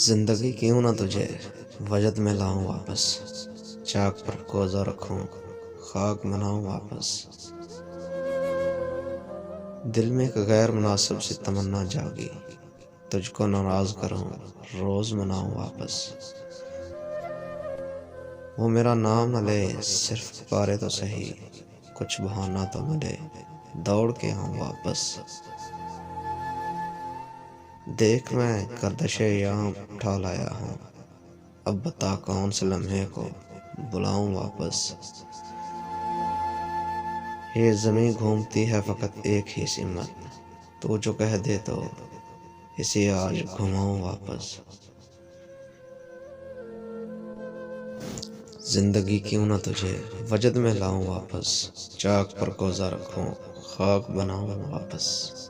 जिंदगी क्यों ना तुझे वजद में लाऊं वापस, चाक पर कोज़ा रखूं, खाक बनाऊं वापस। दिल में एक गैर मुनासिब सी तमन्ना जागी, तुझको नाराज करूं, रोज मनाऊं वापस। वो मेरा नाम न ले, सिर्फ पुकारे तो सही, कुछ बहाना तो मिले, दौड़ के आऊं वापस। देख मैं गर्दिशे याम उठा लाया हूँ, अब बता कौन से लम्हे को बुलाऊं वापस। ये ज़मीं घूमती है फ़कत एक ही सिमत, तू जो कह दे तो इसे आज घुमाऊं वापस। जिंदगी क्यों ना तुझे वजद में लाऊं वापस, चाक पर कोज़ा रखूं, खाक बनाऊं वापस।